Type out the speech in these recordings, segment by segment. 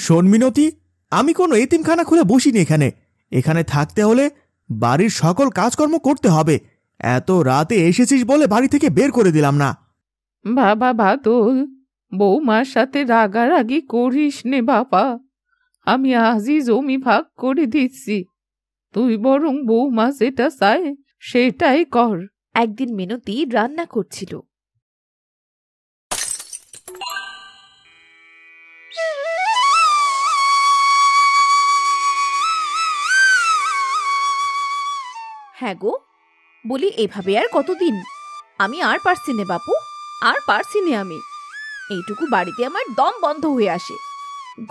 শোন মিনতি, আমি কোনো এতিমখানা খুলে বসিনি। এখানে থাকতে হলে বাড়ির সকল কাজকর্ম করতে হবে। এত রাতে এসেছিস বলে বাড়ি থেকে বের করে দিলাম না। বাবা বাদল, বৌমার সাথে রাগারাগি করিস নে বাবা। আমি আজই জমি ভাগ করে দিচ্ছি, তুই বরং বৌমা যেটা চায় সেটাই কর। একদিন মিনতি রান্না করছিল। হ্যাঁ গো, বলি এভাবে আর কতদিন? আমি আর পারছি নে বাপু, আর পারছি নে আমি। এইটুকু বাড়িতে আমার দম বন্ধ হয়ে আসে।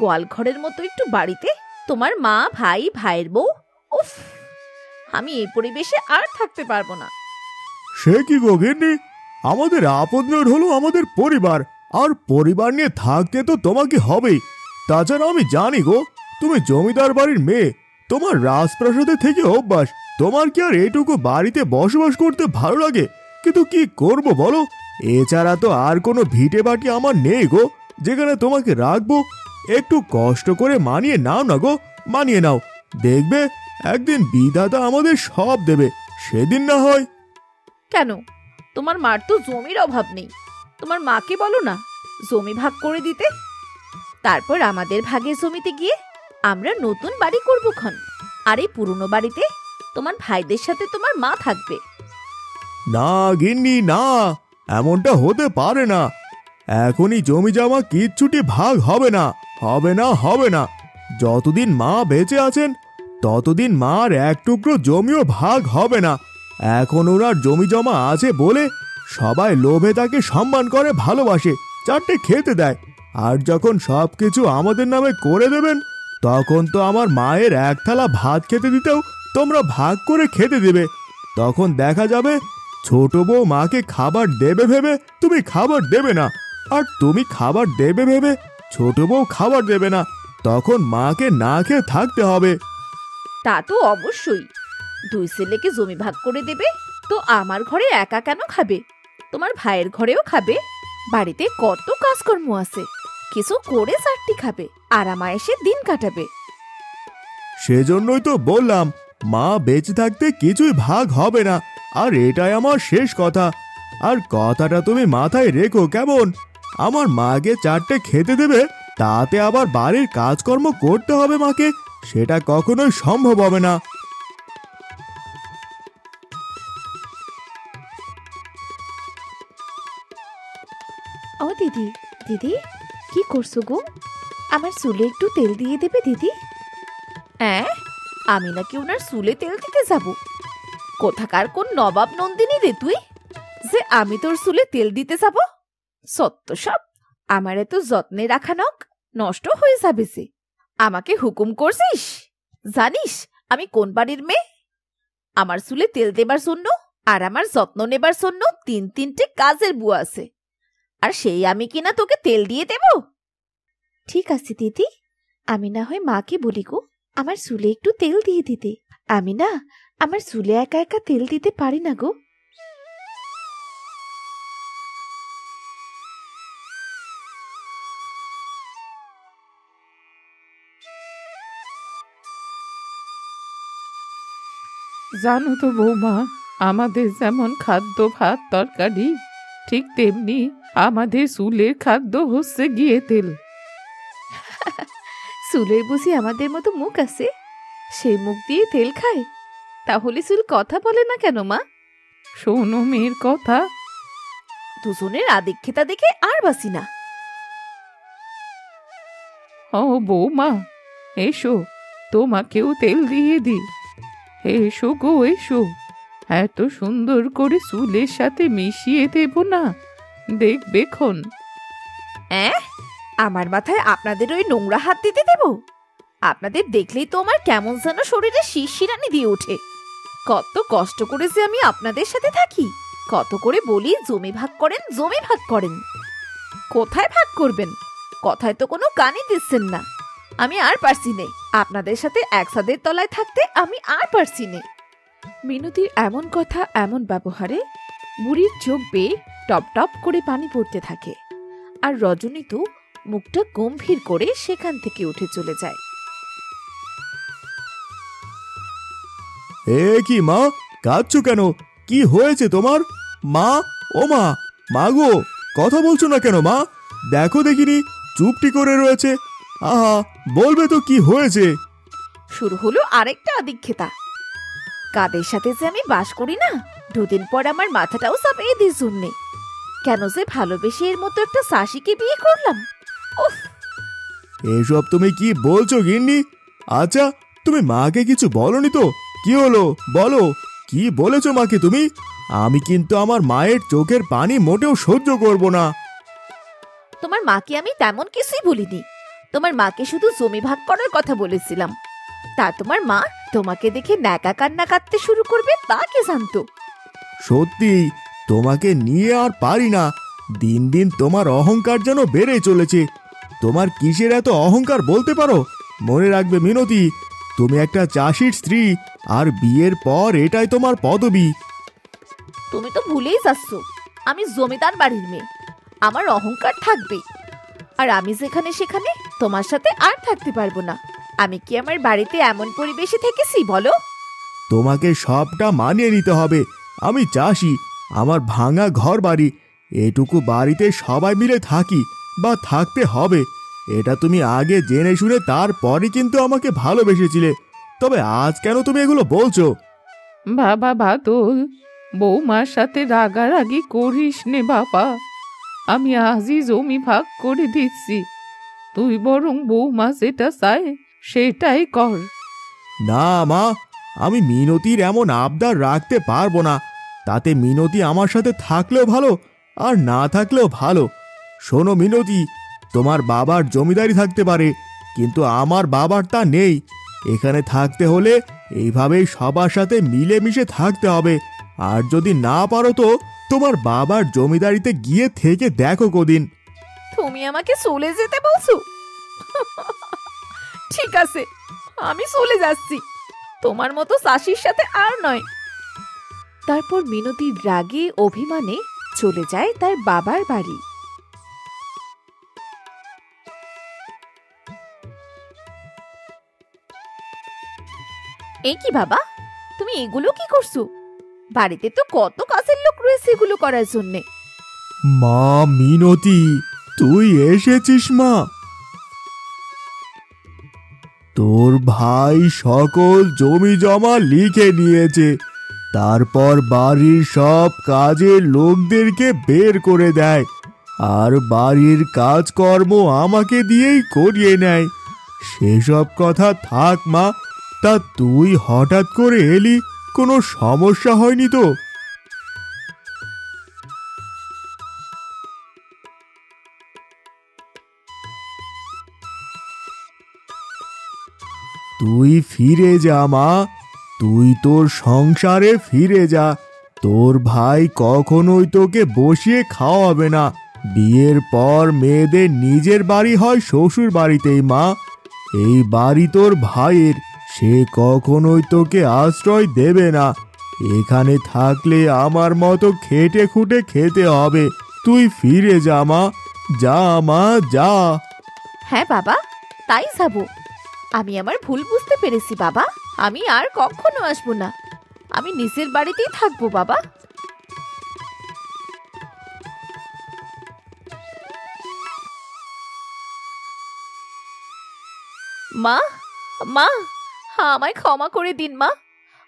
গোয়াল ঘরের মতো একটু বাড়িতে তোমার মা, ভাই, ভাইয়ের বউ, উফ, আমি এই পরিবেশে আর থাকতে পারবো না। সে কি গো গিন্নি, আমাদের আপনজন হলো আমাদের পরিবার, আর পরিবার নিয়ে থাকতে তো তোমাকে হবেই। তাছাড়া আমি জানি গো, তুমি জমিদার বাড়ির মেয়ে, তোমার রাজপ্রাসাদে থেকে অভ্যাস। তোমার কি আর এইটুকু বাড়িতে বসবাস করতে ভালো লাগে? কিন্তু কি করব বলো, এছাড়া তো আর কোনো ভিটে বাটি আমার নেই গো যেখানে তোমাকে রাখবো। একটু কষ্ট করে মানিয়ে নাও না গো, মানিয়ে নাও। দেখবে একদিন বিধাতা আমাদের সব দেবে, সেদিন না হয়। কেন, তোমার মার তো জমির অভাব নেই। তোমার মাকে বলো না জমি ভাগ করে দিতে। তারপর আমাদের ভাগের জমিতে গিয়ে আমরা নতুন বাড়ি করবো খন। আর এই পুরনো বাড়িতে তোমার ভাইদের সাথে তোমার মা থাকবে। না গিন্নি না, এমনটা হতে পারে না। এখনই জমি জমা কিচ্ছুটি ভাগ হবে না, হবে না, হবে না। যতদিন মা বেঁচে আছেন ততদিন মার এক টুকরো জমিও ভাগ হবে না। এখন ওনার জমি জমা আছে বলে সবাই লোভে তাকে সম্মান করে, ভালোবাসে, চারটে খেতে দেয়। আর যখন সবকিছু আমাদের নামে করে দেবেন, তখন তো আমার মায়ের এক থালা ভাত খেতে দিতেও তোমরা ভাগ করে খেতে দেবে। তখন দেখা যাবে ছোট বউ মাকে খাবার দেবে ভেবে তুমি খাবার দেবে না, আর তুমি খাবার দেবে ভেবে ছোট বউ খাবার দেবে না। তখন মাকে না খেয়ে থাকতে হবে। তা তো অবশ্যই। দুই ছেলেকে জমি ভাগ করে দেবে তো আমার ঘরে একা কেন খাবে? তোমার ভাইয়ের ঘরেও খাবে। বাড়িতে কত কাজকর্ম আছে, কিছু করে চারটি খাবে, আরামায়েশে দিন কাটাবে। সেজন্যই তো বললাম, মা বেঁচে থাকতে কিছুই ভাগ হবে না। আর এটাই আমার শেষ কথা। আর কথাটা তুমি মাথায় রেখো কেমন? আমার মাকে চারটে খেতে দেবে, তাতে আবার বাড়ির কাজকর্ম করতে হবে মাকে, সেটা কখনোই সম্ভব হবে না। ও দিদি, দিদি কি করছো গো? আমার চুলে একটু তেল দিয়ে দেবে দিদি। হ্যাঁ, আমি নাকি ওনার চুলে তেল দিতে যাব? কোথাকার কোন নবাব নন্দিনী রে তুই, যে আমি তোর চুলে তেল দিতে যাব? সত্য সব, আমার এত যত্নে রাখা নখ নষ্ট হয়ে যাবে যে। আমাকে হুকুম করছিস? জানিস আমি কোন বাড়ির মেয়ে? আমার চুলে তেল দেবার জন্য আর আমার যত্ন নেবার জন্য তিনটে কাজের বুয়া আছে, আর সেই আমি কিনা তোকে তেল দিয়ে দেব? ঠিক আছে দিদি, আমি না হয় মাকে বলি গো আমার চুলে একটু তেল দিয়ে দিতে। আমি না আমার চুলে একা একা তেল দিতে পারি না গো। জানো তো বৌমা, আমাদের যেমন খাদ্য ভাত তরকারি, ঠিক তেমনি আমাদের চুলের খাদ্য হচ্ছে গিয়ে তেল। চুলের বুঝি আমাদের মতো মুখ আছে? সেই মুখ দিয়ে তেল খায়? তাহলে চুল কথা বলে না কেন মা? শোনো মেয়ের কথা। দুজনের আদিক্ষেতা দেখে আর বাসি না। ও বৌমা, এসো, তোমাকেও তেল দিয়ে দি। এসো গো এসো, এত সুন্দর করে চুলের সাথে মিশিয়ে দেব না, দেখবে খন। আমার মাথায় আপনাদের ওই নোংরা হাত দিতে দেব? আপনাদের দেখলেই তো আমার কেমন যেন শরীরে শিরশিরানি দিয়ে ওঠে। কত কষ্ট করে যে আমি আপনাদের সাথে থাকি, কত করে বলি জমি ভাগ করেন, জমি ভাগ করেন। কোথায় ভাগ করবেন? কথায় তো কোনো কানই দিচ্ছেন না। আমি আর পারছি নে, আপনাদের সাথে এক ছাদের তলায় থাকতে আমি আর পারছি নে। মিনতির এমন কথা, এমন ব্যবহারে বুড়ির চোখ বেয়ে টপ টপ করে পানি পড়তে থাকে। আর রজনী তো মুখটা গম্ভীর করে সেখান থেকে উঠে চলে যায়। এ কি মা, কাঁদছো কেন? কি হয়েছে তোমার? মা, ও মা, মা গো, কথা বলছো না কেন মা? দেখো দেখিনি, চুপটি করে রয়েছে। আহা, বলবে তো কি হয়েছে। শুরু হলো আরেকটা আদিক্ষেতা। কাদের সাথে যে আমি বাস করি না, দুদিন পর আমার মাথাটাও চাপিয়ে দিয়ে শুননে কেন যে ভালোবেসে এর মতো একটা শাশিকে বিয়ে করলাম। উফ, এসব তুমি কি বলছো গিন্নি? আচ্ছা, তুমি মাকে কিছু বলনি তো? কি হলো বলো, কি বলেছো মাকে তুমি? আমি কিন্তু আমার মায়ের চোখের পানি মোটেও সহ্য করব না। তোমার মাকে আমি তেমন কিছুই বলিনি। তোমার মাকে শুধু জমি ভাগ করার কথা বলেছিলাম। তা তোমার মা তোমাকে দেখে ন্যাকা কান্না কাঁদতে শুরু করবে তা কে জানতো? সত্যি, তোমাকে নিয়ে আর পারি না। দিন দিন তোমার অহংকার যেন বেড়ে চলেছে। তোমার কিসের এত অহংকার বলতে পারো? মনে রাখবে মিনতি, তুমি একটা চাষির স্ত্রী, আর বিয়ের পর এটাই তোমার পদবি। তুমি তো ভুলেই যাচ্ছ, আমি জমিদার বাড়ির মেয়ে। আমার অহংকার থাকবেই। আর আমি যেখানে সেখানে তোমার সাথে আর থাকতে পারবো না। আমি কি আমার বাড়িতে এমন পরিবেশে থেকেছি বলো? তোমাকে সবটা মানিয়ে নিতে হবে। আমি চাষি, আমার ভাঙা ঘর বাড়ি, এটুকু বাড়িতে সবাই মিলে থাকি বা থাকতে হবে। এটা তুমি আগে জেনে শুনে তারপরে কিন্তু আমাকে ভালোবেসেছিলে। তবে আজ কেন তুমি এগুলো বলছো? বাবা বাদল, বৌমার সাথে রাগারাগি করিস নে বাবা। আমি আজই জমি ভাগ করে দিচ্ছি। তুই বরং বৌমা যেটা চায় সেটাই কর। না মা, আমি মিনতির এমন আবদার রাখতে পারবো না। তাতে মিনতি আমার সাথে থাকলেও ভালো, আর না থাকলেও ভালো। শোনো মিনতি, তোমার বাবার জমিদারি থাকতে পারে, কিন্তু আমার বাবার তা নেই। এখানে থাকতে হলে এইভাবেই সবার সাথে মিলেমিশে থাকতে হবে। আর যদি না পারো তো তোমার বাবার জমিদারিতে গিয়ে থেকে দেখো কদিন। তুমি আমাকে চলে যেতে বলছো? ঠিক আছে, আমি চলে যাচ্ছি। তোমার মতো শাশির সাথে আর নয়। তারপর মিনতি রাগে অভিমানে চলে যায় তার বাবার বাড়ি। এই কি বাবা, তুমি এগুলো কি করছো? বাড়িতে তো কত কাজের লোক রয়েছে এগুলো করার জন্যে। মা মিনতি, তুই এসেছিস মা? তোর ভাই সকল জমি জমা লিখে নিয়েছে, তারপর বাড়ির সব কাজের লোকদেরকে বের করে দেয়, আর বাড়ির কাজকর্ম আমাকে দিয়েই করিয়ে নেয়। সেসব কথা থাক মা, তা তুই হঠাৎ করে এলি, কোনো সমস্যা হয়নি তো? তুই ফিরে যা মা, তুই তোর সংসারে ফিরে যা। তোর ভাই কখনোই তোকে বসিয়ে খাওয়াবে না। বিয়ের পর মেয়েদের নিজের বাড়ি হয় শ্বশুর বাড়িতেই মা। এই বাড়ি তোর ভাইয়ের, সে কখনোই তোকে আশ্রয় দেবে না। এখানে থাকলে আমার মতো খেটে খুঁটে খেতে হবে। তুই ফিরে যা মা, যা মা যা। হ্যাঁ বাবা, তাই যাবো। আমি আমার ভুল বুঝতে পেরেছি বাবা। আমি আর কখনো আসবো না। আমি নিজের বাড়িতেই থাকবো বাবা। মা, মা, আমায় ক্ষমা করে দিন মা।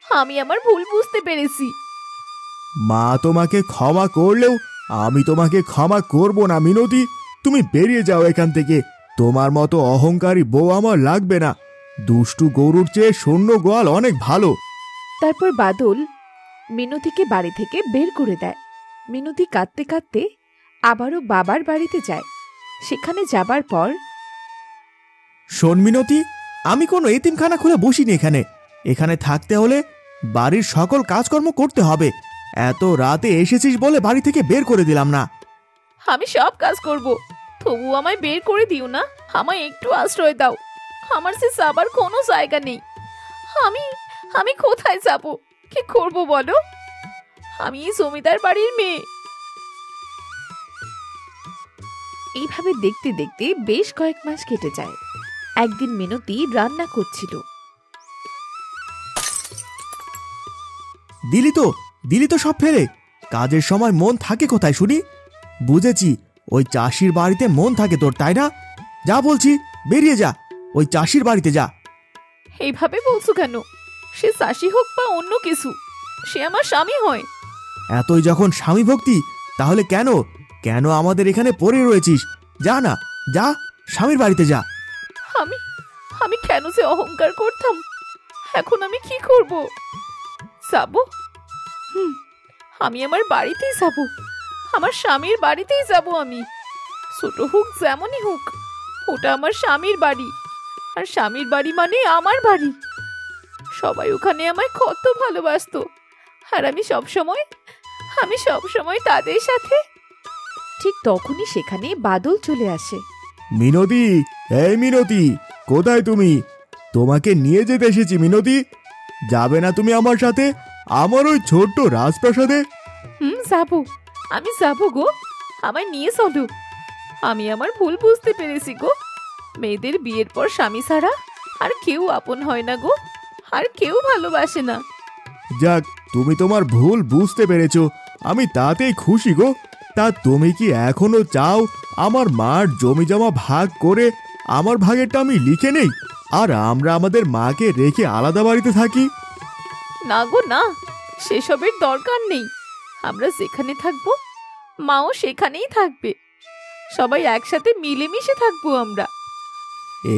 আমি আমার ভুল বুঝতে পেরেছি। মা তোমাকে ক্ষমা করলেও আমি তোমাকে ক্ষমা করব না মিনতি। তুমি বেরিয়ে যাও এখান থেকে। তোমার মতো অহংকারী বউ আমার লাগবে না। দুষ্টু গরুর চেয়ে শূন্য গোয়াল অনেক ভালো। তারপর বাদল মিনতিকে বাড়ি থেকে বের করে দেয়। মিনতি কাঁদতে কাঁদতে আবারও বাবার বাড়িতে যায়। সেখানে যাবার পর, শোন মিনতি, আমি কোনো এতিমখানা খুলে বসিনি। এখানে থাকতে হলে বাড়ির সকল কাজকর্ম করতে হবে। এত রাতে এসেছিস বলে বাড়ি থেকে বের করে দিলাম না। আমি সব কাজ করব, তবু আমায় বের করে দিও না। আমায় একটু আশ্রয় দাও। আমার সে যাবার কোনো জায়গা নেই। আমি আমি কোথায় যাব, কি করব বলো? আমি জমিদার বাড়ির মেয়ে। এইভাবে দেখতে দেখতে বেশ কয়েক মাস কেটে যায়। একদিন মিনতি রান্না করছিল। দিলি তো সব ফেলে। কাজের সময় মন থাকে কোথায় শুনি? বুঝেছি, ওই চাষির বাড়িতে মন থাকে তোর, তাই না? যা বলছি, বেরিয়ে যা, ওই চাষির বাড়িতে যা। এইভাবে বলছো কেন? সে চাষি হোক বা অন্য কিছু, সে আমার স্বামী হয়। এতই যখন স্বামী ভক্তি, তাহলে কেন কেন আমাদের এখানে পড়ে রয়েছিস? যা না, যা, স্বামীর বাড়িতে যা। আমি আমি কেন যে অহংকার করতাম, এখন আমি কি করব? যাব, আমি আমার বাড়িতেই যাব, আমার স্বামীর বাড়িতেই যাব। আমি ছোট হোক যেমনই হোক, ওটা আমার স্বামীর বাড়ি, আর স্বামীর বাড়ি মানে আমার বাড়ি। সবাই ওখানে আমায় কত ভালোবাসতো, আর আমি সবসময় তাদের সাথে। ঠিক তখনই সেখানে বাদল চলে আসে। মিনতি, এই মিনতি, কোথায় তুমি? তোমাকে নিয়ে যেতে এসেছি মিনতি। যাবে না তুমি আমার সাথে আমার ওই ছোট্ট রাজপ্রাসাদে? যাবো, আমি যাবো গো, আমায় নিয়ে চলো। আমি আমার ভুল বুঝতে পেরেছি গো। মেয়েদের বিয়ের পর স্বামী ছাড়া আর কেউ আপন হয় না গো, আর কেউ ভালোবাসে না। যাক, তুমি তোমার ভুল বুঝতে পেরেছো, আমি তাতেই খুশি গো। তা তুমি কি এখনো চাও আমার মার জমি জমা ভাগ করে আমার ভাগেরটা আমি লিখে নেই, আর আমরা আমাদের মাকে রেখে আলাদা বাড়িতে থাকি? না গো না, সেসবের দরকার নেই। আমরা যেখানে থাকবো মাও সেখানেই থাকবে, সবাই একসাথে মিলেমিশে থাকবো আমরা।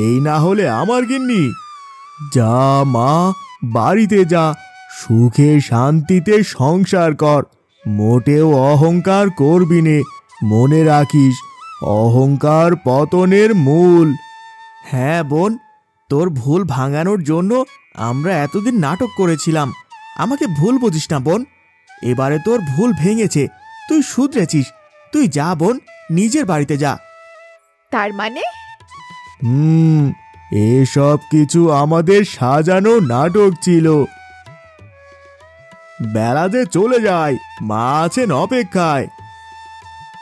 এই না হলে আমার গিন্নি। যা মা, বাড়িতে যা, সুখে শান্তিতে সংসার কর, মোটেও অহংকার করবি নে। মনে রাখিস, অহংকার পতনের মূল। হ্যাঁ বোন, তোর ভুল ভাঙানোর জন্য আমরা এতদিন নাটক করেছিলাম। আমাকে ভুল বুঝিস না বোন, এবারে তোর ভুল ভেঙেছে, তুই শুধরেছিস। তুই যা বোন, নিজের বাড়িতে যা। তার মানে? এসব কিছু আমাদের সাজানো নাটক ছিল। বেলা যে চলে যায়, মা আছেন অপেক্ষায়।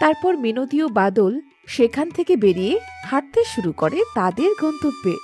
তারপর মিনতি ও বাদল সেখান থেকে বেরিয়ে হাঁটতে শুরু করে তাদের গন্তব্যে।